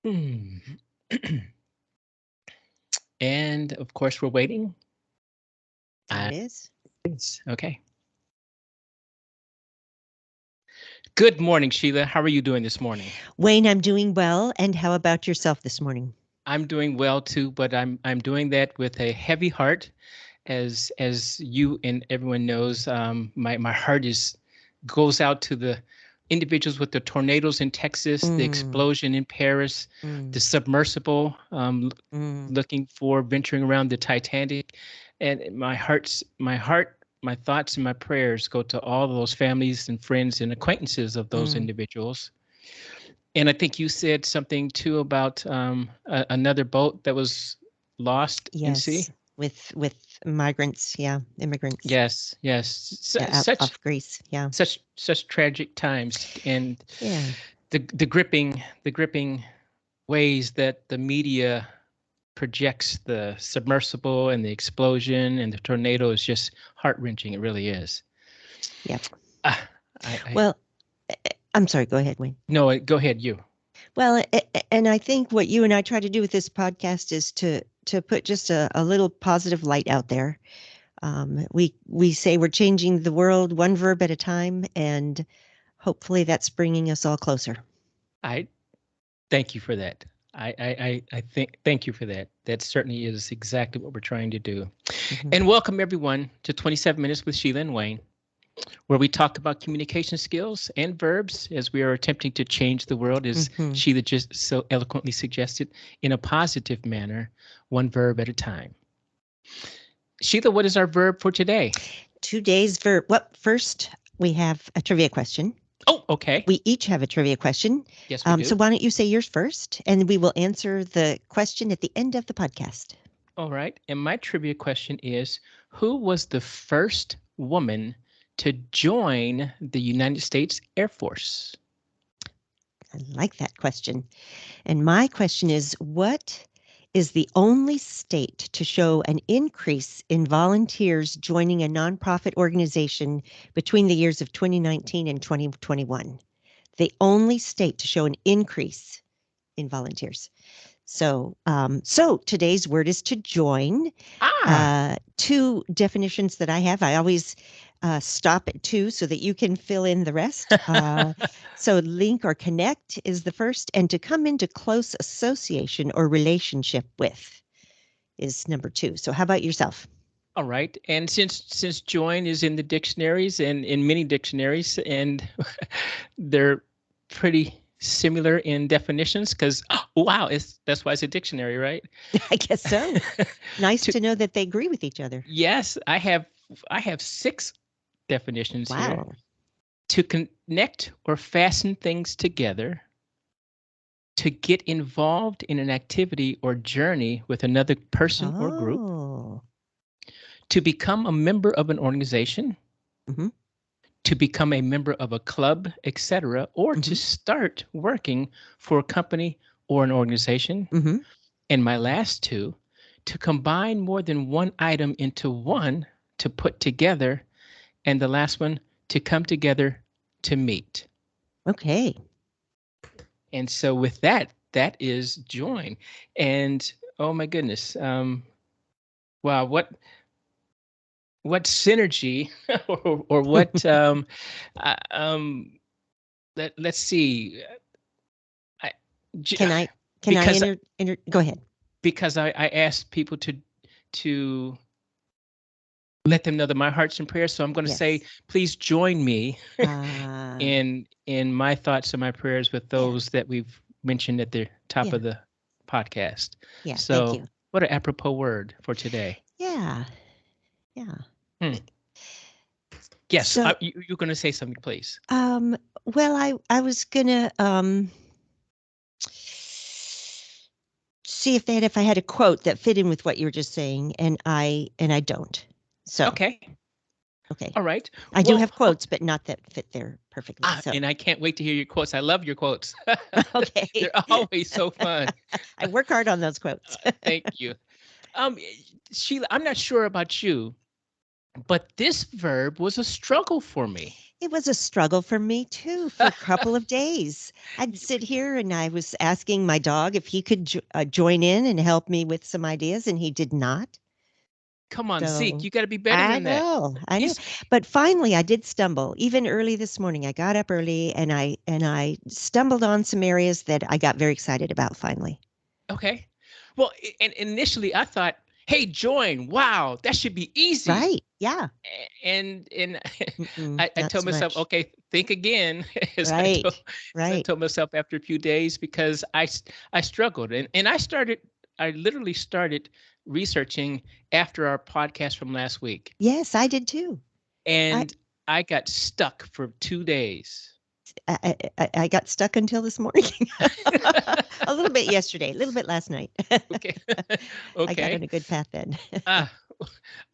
Hmm. And of course, we're waiting. There Uh, it is. okay. Good morning, Sheila. How are you doing this morning? Wayne, I'm doing well. And how about yourself this morning? I'm doing well too, but I'm doing that with a heavy heart, as you and everyone knows. My heart is goes out to the individuals with the tornadoes in Texas, the Mm, explosion in Paris, the mm, submersible mm, looking for venturing around the Titanic, and my thoughts and my prayers go to all those families and friends and acquaintances of those mm. individuals. And I think you said something too about another boat that was lost in sea. Yes, with migrants, yeah, immigrants, Yes, yes. yeah, out Such off Greece, yeah, such tragic times, and yeah. the gripping ways that the media projects the submersible and the explosion and the tornado is just heart wrenching. It really is. Yep. Ah, I Well, I'm sorry. Go ahead, Wayne. no. Go ahead, you. Well, and I think what you and I try to do with this podcast is to put just a little positive light out there. We say we're changing the world one verb at a time, and hopefully that's bringing us all closer. I thank you for that. I think thank you for that. That certainly is exactly what we're trying to do. Hmm. And welcome everyone to 27 Minutes with Sheila and Wayne, where we talk about communication skills and verbs as we are attempting to change the world, as Hmm. Sheila just so eloquently suggested, in a positive manner, one verb at a time. Sheila, what is our verb for today? Today's verb. Well, first we have a trivia question. Oh, okay. We each have a trivia question. Yes, we So do. why don't you say yours first, and we will answer the question at the end of the podcast. All right. And my trivia question is, who was the first woman to join the United States Air Force? I like that question. And my question is, what is the only state to show an increase in volunteers joining a nonprofit organization between the years of 2019 and 2021? The only state to show an increase in volunteers. So today's word is to join. Ah, Two definitions that I have. I always stop at two so that you can fill in the rest. So link or connect is the first, and to come into close association or relationship with is number two. So how about yourself? all right. And since join is in the dictionaries and in many dictionaries, and they're pretty similar in definitions, because wow, it's that's why it's a dictionary, right? I guess so. Nice To to know that they agree with each other. yes, I have six definitions here. Wow. To connect or fasten things together, to get involved in an activity or journey with another person or group, Oh. to become a member of an organization, Hmm. to become a member of a club, etc., or to Hmm. start working for a company or an organization. Hmm. And my last two, to combine more than one item into one to put together. And the last one, to come together to meet. Okay. And so with that, that is join. And oh my goodness, wow, what synergy or what uh, um let's see. I, Can I can I because enter go ahead. I asked people to let them know that my heart's in prayer. So I'm going to say, Yes. please join me Uh in my thoughts and my prayers with yeah. those that we've mentioned at the top Yeah. of the podcast. Yeah, thank So you. what an apropos word for today. Yeah. Yeah. Hmm. Yes, So, you're going to say something, please. well, I was gonna see if I had a quote that fit in with what you were just saying, and I don't. So, Okay. okay, All right. I do Well, have quotes, but not that fit there perfectly. So, and I can't wait to hear your quotes. I love your quotes. okay, They're always so fun. I work hard on those quotes. Thank you. Um, Sheila, I'm not sure about you, but this verb was a struggle for me. It was a struggle for me too for a couple of days. I'd sit here and I was asking my dog if he could join in and help me with some ideas, and he did not. Come on, Zeke, So you got to be better than that. I know. He's But finally, I did stumble. Even early this morning, I got up early and I stumbled on some areas that I got very excited about finally. okay. Well, and initially I thought, hey, join. Wow, that should be easy. Right. Yeah. And I Not told so myself, much. okay, think again, as I told Right. as I Right. told myself after a few days, because I struggled, and I literally started researching after our podcast from last week, Yes, I did too. I and I got stuck for 2 days. I got stuck until this morning. A little bit yesterday, a little bit last night. Okay. I got on Okay. a good path then. Ah,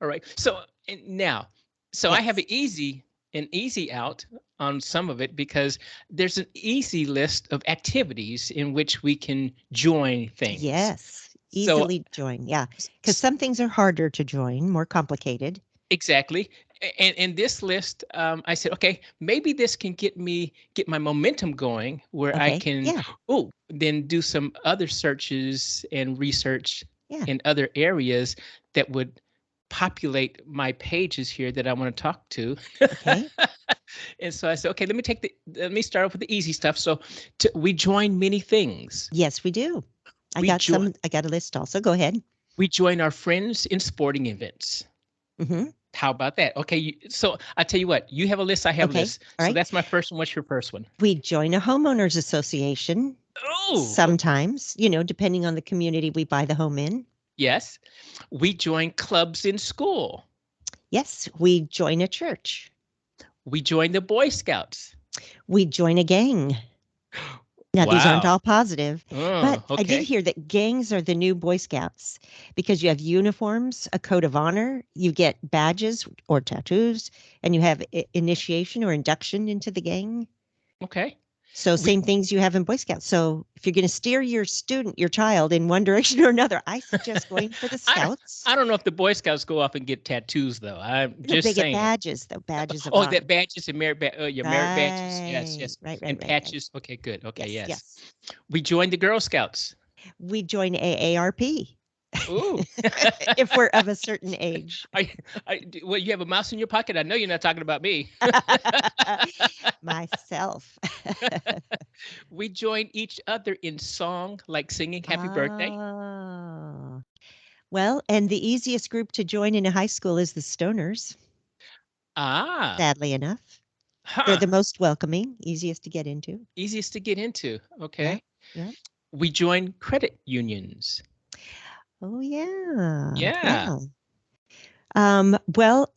all right. So and now, so I have Yes. an easy out on some of it because there's an easy list of activities in which we can join things. Yes. So Easily join. Yeah. Because s- some things are harder to join, more complicated. exactly. And in this list, I said, okay, maybe this can get my momentum going where I Okay. can, Yeah. oh, then do some other searches and research Yeah. in other areas that would populate my pages here that I want to talk to. Okay. And so I said, okay, let me start off with the easy stuff. So we join many things. Yes, we do. We join I got a list also. Go ahead. we join our friends in sporting events. Hmm. How about that? Okay, so I tell you what, you have a list, I have a Okay. list. All So right. that's my first one. What's your first one? We join a homeowners association Oh, sometimes, depending on the community we buy the home in. yes. We join clubs in school. Yes, we join a church. We join the Boy Scouts. We join a gang. Now, these aren't Wow. all positive, but Oh, I did okay. hear that gangs are the new Boy Scouts because you have uniforms, a code of honor, you get badges or tattoos, and you have initiation or induction into the gang. Okay. So, We same things you have in Boy Scouts. So, if you're going to steer your child in one direction or another, I suggest going for the I Scouts. I don't know if the Boy Scouts go off and get tattoos though. I'm No, just they get saying. badges, though, badges of Oh, honor. that badges and your merit badges. Yes, Right, yes. right, right, And right, right. patches. Okay, good. Okay, Yes, yes. yes. We joined the Girl Scouts. We join AARP Ooh. if we're of a certain age. Well, you have a mouse in your pocket. I know you're not talking about me. Myself. We join each other in song, like singing happy birthday. Oh. Well, and the easiest group to join in a high school is the Stoners, Ah, sadly enough. They're huh. the most welcoming, easiest to get into. Easiest to get into. Yeah. Okay. Yeah. We join credit unions. Oh yeah. Yeah. Yeah. Well,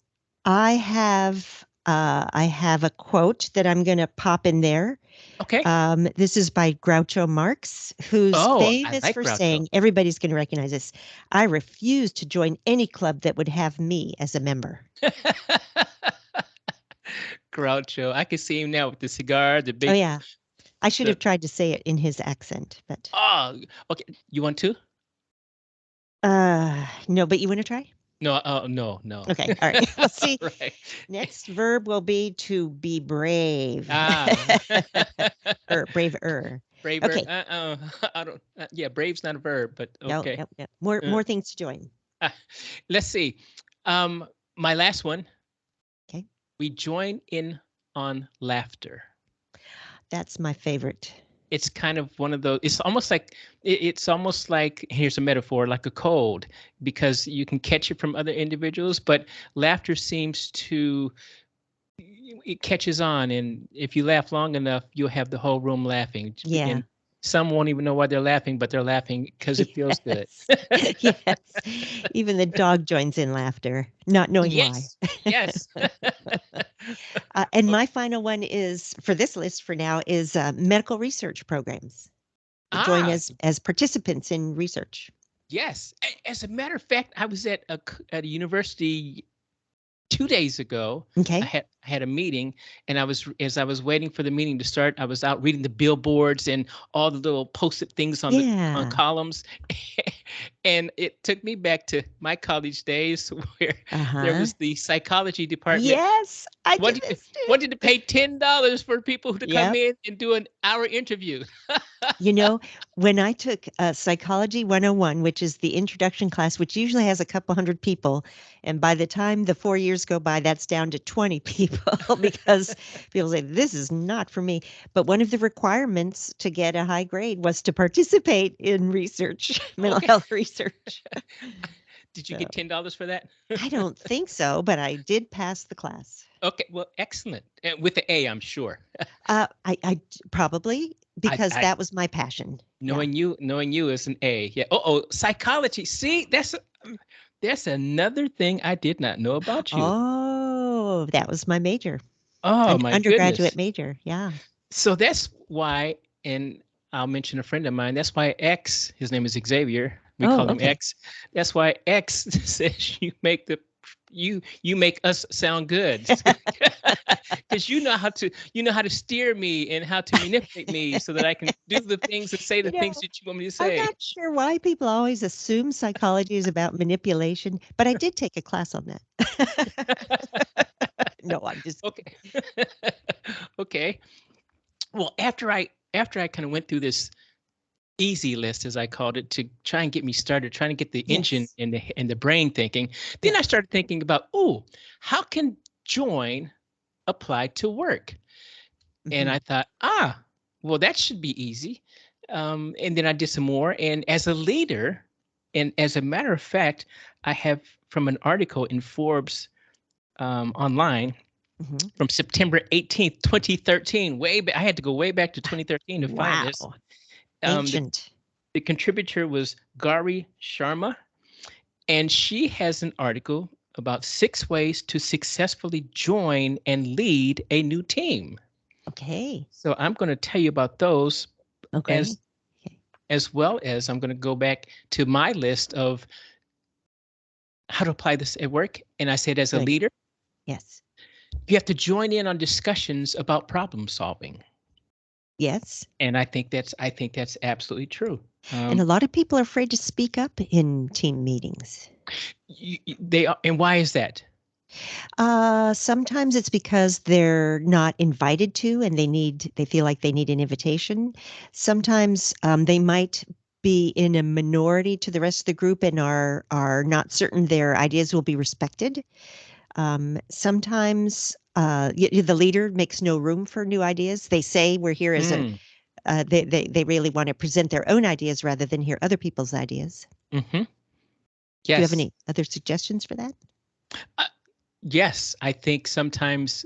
I have a quote that I'm going to pop in there. Okay. This is by Groucho Marx, who's Oh, I famous like for Groucho. saying, everybody's going to recognize this. I refuse to join any club that would have me as a member. Groucho. I can see him now with the cigar, the Oh big, yeah. I should the, have tried to say it in his accent, but oh, okay. You want to? no, but you want to try? No, no, no. Okay. All right. We'll see. Right. Next verb will be to be brave. Ah. Braver. Braver. Okay. I don't. Yeah, brave's not a verb, but No, okay. no, no. More Uh, more things to join. let's see. My last one. Okay. We join in on laughter. That's my favorite. It's kind of one of those. It's almost like, here's a metaphor, like a cold, because you can catch it from other individuals, but laughter seems to, it catches on, and if you laugh long enough, you'll have the whole room laughing, Yeah. and some won't even know why they're laughing, but they're laughing because it feels good. Yes. Yes. Even the dog joins in laughter, not knowing why. Yes, yes. And O- my final one is for this list for now is medical research programs. Join ah, as participants in research. yes. As a matter of fact, I was at a university 2 days ago. I Okay. had a meeting, and as I was waiting for the meeting to start, I was out reading the billboards and all the little post-it things on Yeah. columns, And it took me back to my college days where there Uh-huh. was the psychology department Yes, I did wanted to, this too. wanted to pay $10 for people to come Yep. in and do an hour interview. You know, when I took Psychology 101, which is the introduction class, which usually has a couple hundred people, and by the time the 4 years go by, that's down to 20 people because people say, this is not for me. But one of the requirements to get a high grade was to participate in research, mental Okay. health research. Did you So get $10 for that? I don't think so, but I did pass the class. Okay, well, excellent. And with the A, I'm sure. Probably I, because I that was my passion. Yeah. knowing you is an A. Yeah. Oh, psychology. See, that's another thing I did not know about you. Oh, that was my major. Oh my Undergraduate goodness. major. Yeah. So that's why, and I'll mention a friend of mine. That's why X, his name is Xavier. We Oh, call him okay. X. That's why X says you make us sound good. Because you know how to steer me and how to manipulate me so that I can do the things and say the You things know, that you want me to I'm say. not sure why people always assume psychology is about manipulation, but I did take a class on that. No, I'm just Okay. kidding. Okay. Well, after I kind of went through this easy list, as I called it, to try and get me started, trying to get the engine Yes. and the brain thinking, then I Yes. started thinking about, oh, how can join apply to work? And Hmm. I thought, well, that should be easy. And then I did some more. And as a leader, and as a matter of fact, I have from an article in Forbes online Hmm. from September 18th, 2013. Way back, I had to go way back to 2013 to find this. Wow. Um, the, Ancient. the contributor was Gary Sharma, and she has an article about 6 ways to successfully join and lead a new team. Okay. So I'm going to tell you about those Okay. as Okay. as well as I'm going to go back to my list of how to apply this at work. And I said, as a Good. leader, Yes. you have to join in on discussions about problem solving. Yes. And I think that's absolutely true. And Um, a lot of people are afraid to speak up in team meetings. they are, and why is that? Sometimes it's because they're not invited to and they feel like they need an invitation. Sometimes they might be in a minority to the rest of the group and are not certain their ideas will be respected. Sometimes the leader makes no room for new ideas. They say we're here as a Mm, they really want to present their own ideas rather than hear other people's ideas. hmm. Do you have Yes. any other suggestions for that? Uh, yes, I think sometimes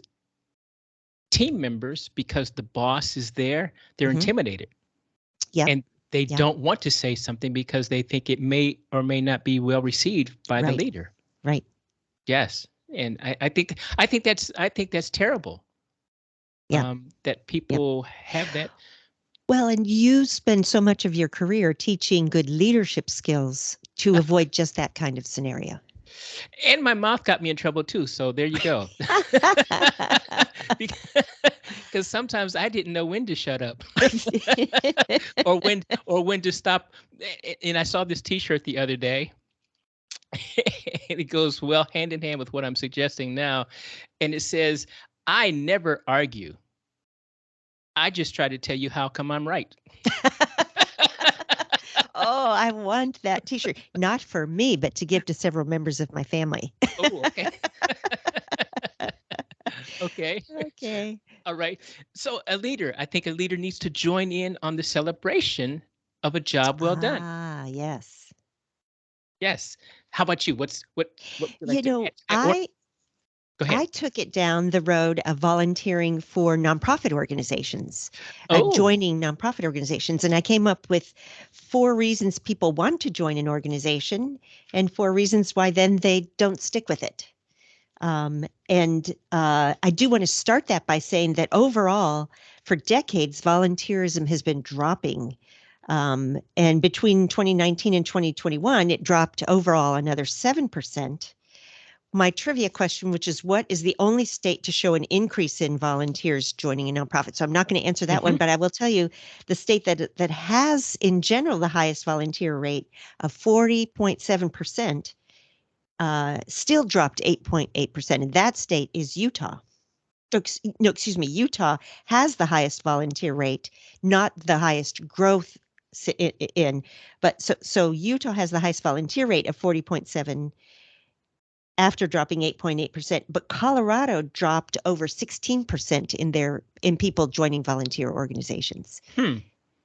team members, because the boss is there, they're Hmm. intimidated Yep. and they Yep. don't want to say something because they think it may or may not be well received by the Right. leader. Right. Yes. And I think that's terrible. Yeah. That Yep. people have that. Well, and you spend so much of your career teaching good leadership skills to avoid just that kind of scenario. And my mouth got me in trouble too. So there you go. Because sometimes I didn't know when to shut up or when to stop. And I saw this T-shirt the other day, and it goes well hand in hand with what I'm suggesting now. And it says, "I never argue. I just try to tell you how come I'm right." Oh, I want that T-shirt. Not for me, but to give to several members of my family. Oh, okay. Okay. Okay. All right. So I think a leader needs to join in on the celebration of a job well done. Ah, yes. Yes. How about you? What would you like You to know, add to that? Or go ahead. I took it down the road of volunteering for nonprofit organizations, Oh. joining nonprofit organizations. And I came up with 4 reasons people want to join an organization and 4 reasons why then they don't stick with it. And I do want to start that by saying that overall, for decades, volunteerism has been dropping. And between 2019 and 2021, it dropped overall another 7%. my trivia question, which is what is the only state to show an increase in volunteers joining a nonprofit? So I'm not going to answer that one, but I will tell you the state that has in general the highest volunteer rate of 40.7% still dropped 8.8%. And that state is Utah. No, excuse me. Utah has the highest volunteer rate, not the highest growth but so Utah has the highest volunteer rate of 40.7 after dropping 8.8%, but Colorado dropped over 16% in people joining volunteer organizations.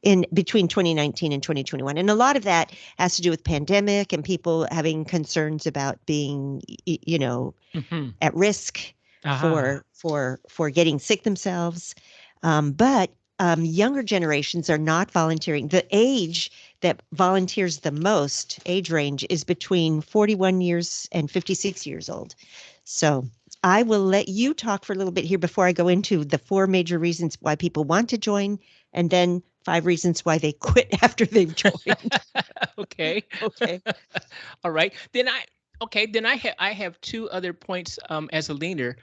In between 2019 and 2021. And a lot of that has to do with pandemic and people having concerns about being, at risk for getting sick themselves. But younger generations are not volunteering. The age that volunteers the most, age range, is between 41 years and 56 years old. So I will let you talk for a little bit here before I go into the 4 major reasons why people want to join, and then 5 reasons why they quit after they've joined. Okay. All right. Then I have 2 other points as a leader.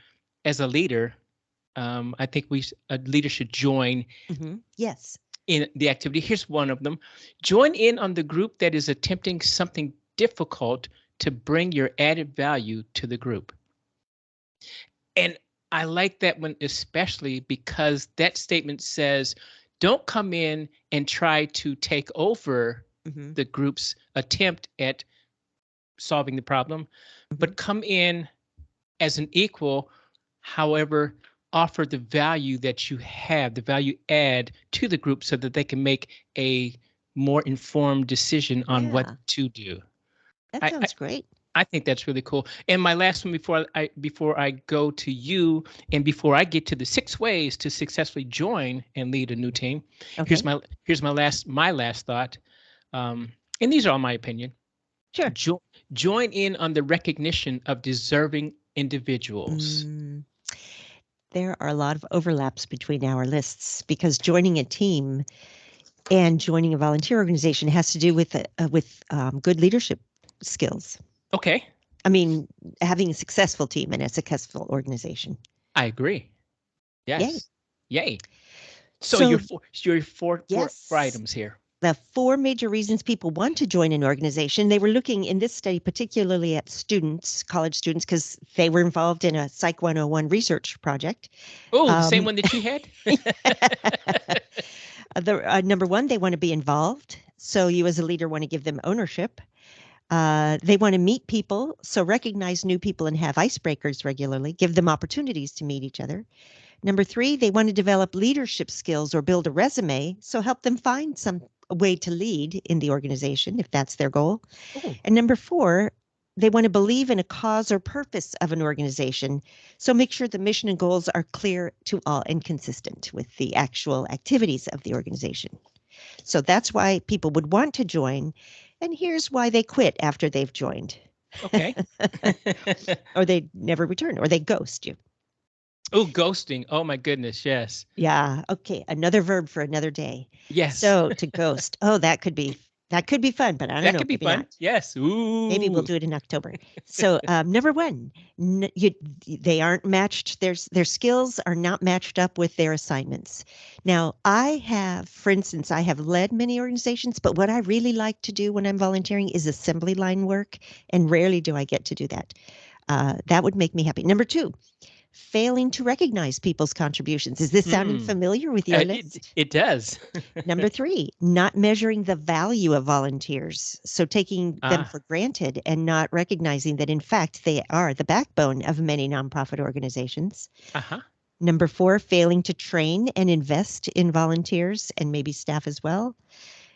I think a leader should join. Yes. In the activity. Here's one of them. Join in on the group that is attempting something difficult to bring your added value to the group. And I like that one especially because that statement says, don't come in and try to take over the group's attempt at solving the problem, but come in as an equal, however, offer the value that you have, the value add to the group so that they can make a more informed decision on what to do. That sounds great. I think that's really cool. And my last one before I go to you and before I get to the 6 ways to successfully join and lead a new team. Okay. Here's my last thought. And these are all my opinion. Sure. Join in on the recognition of deserving individuals. There are a lot of overlaps between our lists because joining a team and joining a volunteer organization has to do with good leadership skills. Okay. I mean, having a successful team and a successful organization. I agree. Yes. Yay. So your four items here. The 4 major reasons people want to join an organization. They were looking in this study particularly at students, college students, because they were involved in a Psych 101 research project. Oh, the same one that you had? Number 1, they want to be involved. So you as a leader want to give them ownership. They want to meet people, so recognize new people and have icebreakers regularly, give them opportunities to meet each other. Number 3, they want to develop leadership skills or build a resume, so help them find some way to lead in the organization if that's their goal. Ooh. And number 4, they want to believe in a cause or purpose of an organization, so make sure the mission and goals are clear to all and consistent with the actual activities of the organization. So that's why people would want to join. And here's why they quit after they've joined. Okay. Or they never return, or they ghost you. Oh, ghosting. Oh, my goodness. Yes. Yeah. Okay. Another verb for another day. Yes. So to ghost. Oh, that could be fun, but I don't know. That could be fun. Not. Yes. Ooh. Maybe we'll do it in October. So number 1, they aren't matched. Their skills are not matched up with their assignments. Now, for instance, I have led many organizations, but what I really like to do when I'm volunteering is assembly line work, and rarely do I get to do that. That would make me happy. Number 2, failing to recognize people's contributions. Is this sounding familiar with your list? It does. Number 3, not measuring the value of volunteers. So taking them for granted and not recognizing that, in fact, they are the backbone of many nonprofit organizations. Number 4, failing to train and invest in volunteers and maybe staff as well.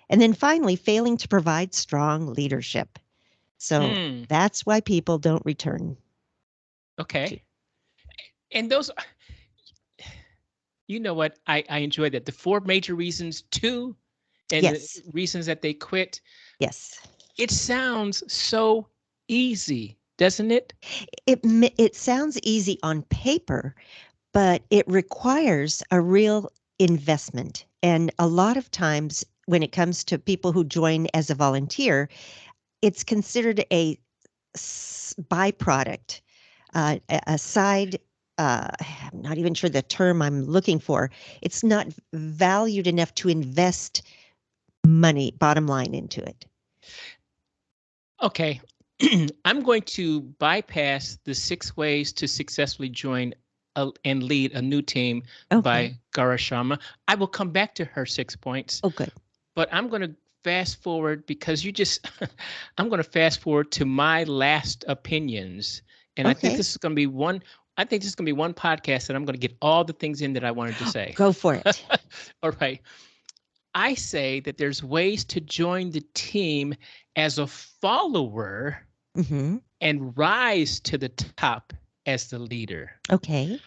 And then finally, failing to provide strong leadership. So that's why people don't return. Okay. And those, you know what? I enjoy that. The 4 major reasons too, and the reasons that they quit. Yes. It sounds so easy, doesn't it? It sounds easy on paper, but it requires a real investment. And a lot of times when it comes to people who join as a volunteer, it's considered a byproduct a side. I'm not even sure the term I'm looking for. It's not valued enough to invest money, bottom line, into it. Okay. I'm going to bypass the 6 ways to successfully join and lead a new team by Gara Sharma. I will come back to her 6 points. Oh, good. But I'm going to fast forward because I'm going to fast forward to my last opinions. And I think this is going to be one podcast that I'm going to get all the things in that I wanted to say. Go for it. All right. I say that there's ways to join the team as a follower and rise to the top as the leader. Okay.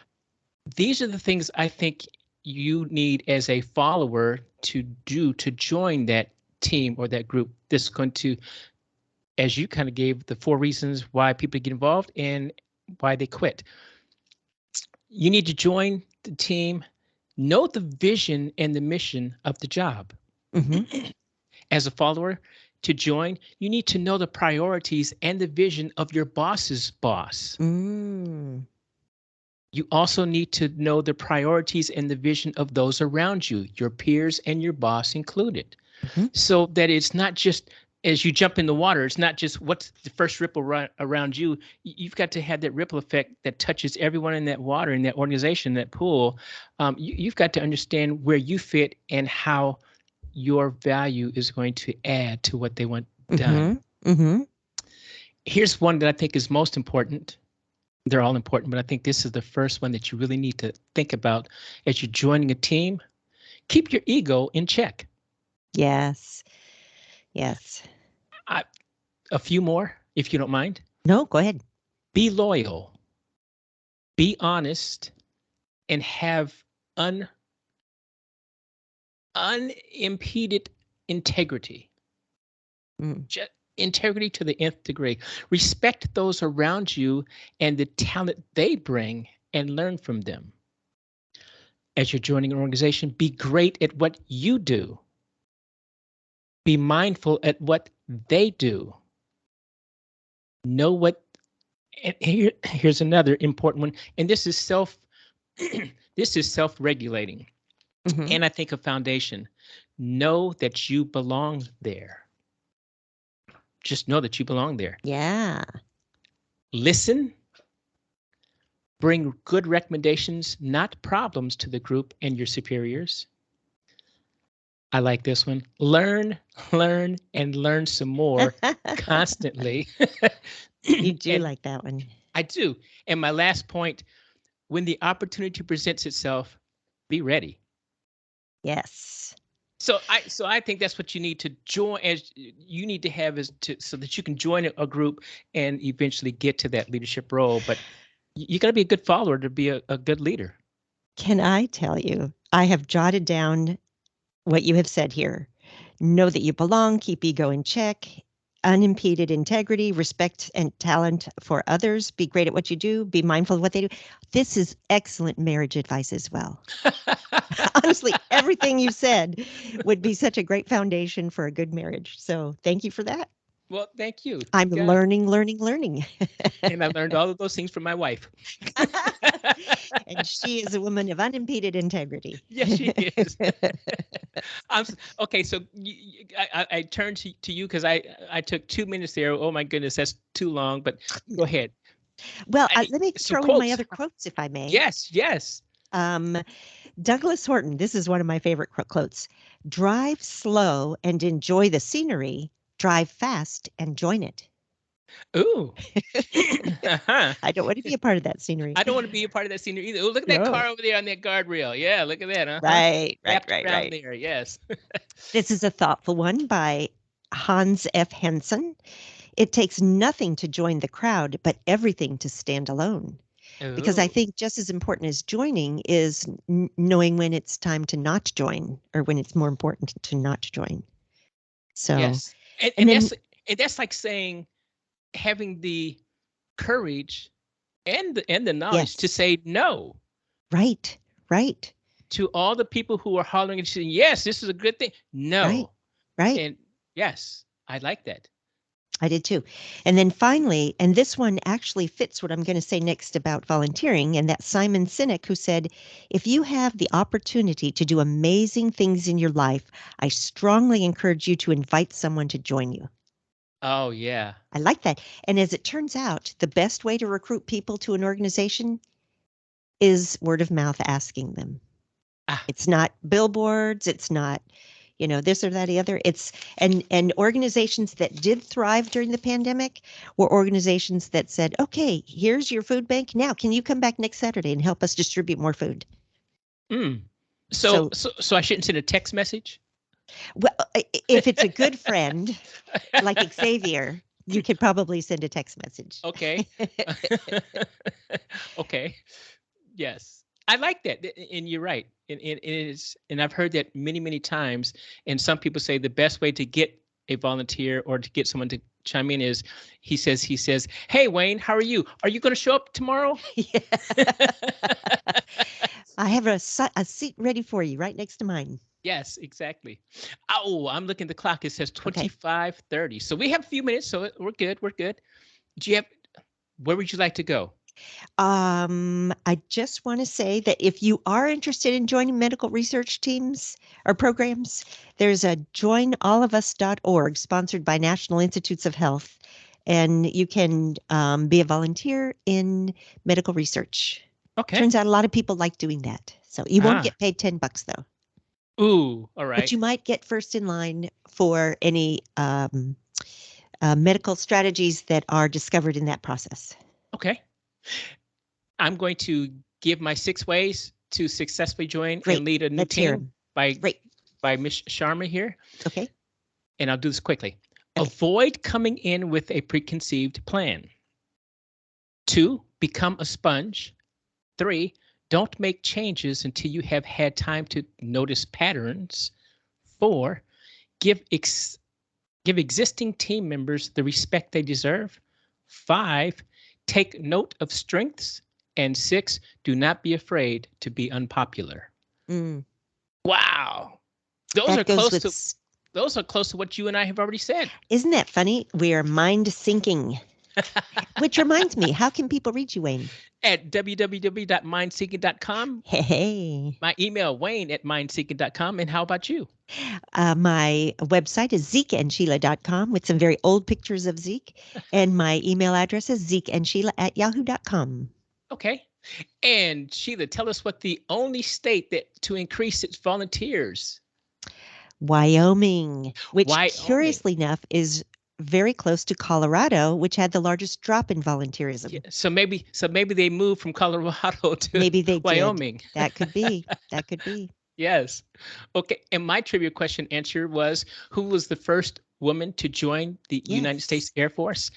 These are the things I think you need as a follower to do to join that team or that group. This is going to, as you kind of gave the 4 reasons why people get involved and why they quit. You need to join the team, know the vision and the mission of the job. As a follower, to join, you need to know the priorities and the vision of your boss's boss. You also need to know the priorities and the vision of those around you, your peers and your boss included. So that it's not just as you jump in the water, it's not just what's the first ripple around you. You've got to have that ripple effect that touches everyone in that water, in that organization, that pool. You've got to understand where you fit and how your value is going to add to what they want done. Here's one that I think is most important. They're all important, but I think this is the first one that you really need to think about as you're joining a team. Keep your ego in check. Yes. A few more, if you don't mind. No, go ahead. Be loyal, be honest, and have unimpeded integrity. Integrity to the nth degree. Respect those around you and the talent they bring and learn from them. As you're joining an organization, be great at what you do. Be mindful at what they do. Know what, and here's another important one, and this is self-regulating. And I think a foundation. Know that you belong there. Just know that you belong there. Yeah. Listen. Bring good recommendations, not problems, to the group and your superiors. I like this one. Learn, and learn some more constantly. You do like that one. I do. And my last point, when the opportunity presents itself, be ready. Yes. So I think that's what you need to join, as you need to have so that you can join a group and eventually get to that leadership role. But you got to be a good follower to be a good leader. Can I tell you, I have jotted down what you have said here. Know that you belong, keep ego in check, unimpeded integrity, respect and talent for others, be great at what you do, be mindful of what they do. This is excellent marriage advice as well. Honestly, everything you said would be such a great foundation for a good marriage. So thank you for that. Well, thank you. I'm learning. And I learned all of those things from my wife. And she is a woman of unimpeded integrity. Yes, she is. Okay, so I turned to you because I took 2 minutes there. Oh my goodness, that's too long, but go ahead. Well, let me throw in my other quotes, if I may. Yes. Douglas Horton, this is one of my favorite quotes. Drive slow and enjoy the scenery. Drive fast and join it. Ooh. I don't want to be a part of that scenery. I don't want to be a part of that scenery either. Oh, look at that car over there on that guardrail. Yeah, look at that. Right. There, yes. This is a thoughtful one by Hans F. Henson. It takes nothing to join the crowd, but everything to stand alone. Ooh. Because I think just as important as joining is knowing when it's time to not join, or when it's more important to not join. So yes, and that's like saying, having the courage and the knowledge to say no. Right. To all the people who are hollering and saying, yes, this is a good thing. No. Right. And yes, I like that. I did too. And then finally, and this one actually fits what I'm going to say next about volunteering, and that's Simon Sinek, who said, if you have the opportunity to do amazing things in your life, I strongly encourage you to invite someone to join you. Oh, yeah. I like that. And as it turns out, the best way to recruit people to an organization is word of mouth asking them. Ah, It's not billboards. It's not, this or that, the other. And organizations that did thrive during the pandemic were organizations that said, okay, here's your food bank. Now, can you come back next Saturday and help us distribute more food? mm. So I shouldn't send a text message? Well, if it's a good friend like Xavier, you could probably send a text message. Okay. Okay. Yes. I like that. And you're right. And it is, and I've heard that many, many times. And some people say the best way to get a volunteer or to get someone to chime in is he says, hey, Wayne, how are you? Are you going to show up tomorrow? Yeah. I have a seat ready for you right next to mine. Yes, exactly. Oh, I'm looking at the clock. It says 25:30. So we have a few minutes. So we're good. We're good. Where would you like to go? I just want to say that if you are interested in joining medical research teams or programs, there's a joinallofus.org sponsored by National Institutes of Health, and you can be a volunteer in medical research. Okay. Turns out a lot of people like doing that. So you won't get paid $10 though. Ooh, all right. But you might get first in line for any medical strategies that are discovered in that process. Okay. I'm going to give my 6 ways to successfully join and lead a new team by Ms. Sharma here. Okay. And I'll do this quickly. Okay. Avoid coming in with a preconceived plan. 2, become a sponge. 3, don't make changes until you have had time to notice patterns. 4, give existing team members the respect they deserve. 5, take note of strengths. And 6, do not be afraid to be unpopular. Wow. Those are close to what you and I have already said. Isn't that funny? We are mind syncing. Which reminds me, how can people reach you, Wayne? At www.mindseeking.com. Hey. My email, wayne@mindseeking.com. And how about you? My website is zekeandsheila.com with some very old pictures of Zeke. And my email address is zekeandsheila@yahoo.com. Okay. And Sheila, tell us what the only state to increase its volunteers. Wyoming, which curiously enough is very close to Colorado, which had the largest drop in volunteerism. Yeah, so maybe they moved from Colorado to Wyoming. Did. That could be. That could be. Yes. Okay. And my trivia question answer was, who was the first woman to join the United States Air Force?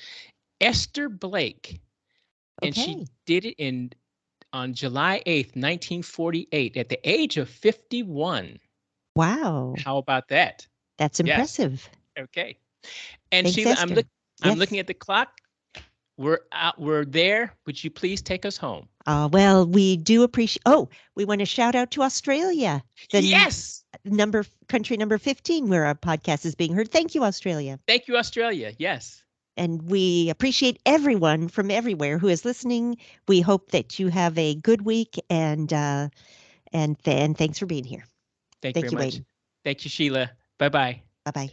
Esther Blake. And she did it on July 8th, 1948, at the age of 51. Wow. How about that? That's impressive. Yes. Okay. And thanks, Sheila, Esther. I'm looking at the clock. We're there. Would you please take us home? Well, we do appreciate. Oh, we want to shout out to Australia. Country number 15, where our podcast is being heard. Thank you, Australia. Thank you, Australia. Yes. And we appreciate everyone from everywhere who is listening. We hope that you have a good week, and thanks for being here. Thank you very much. Wayne. Thank you, Sheila. Bye-bye. Bye-bye.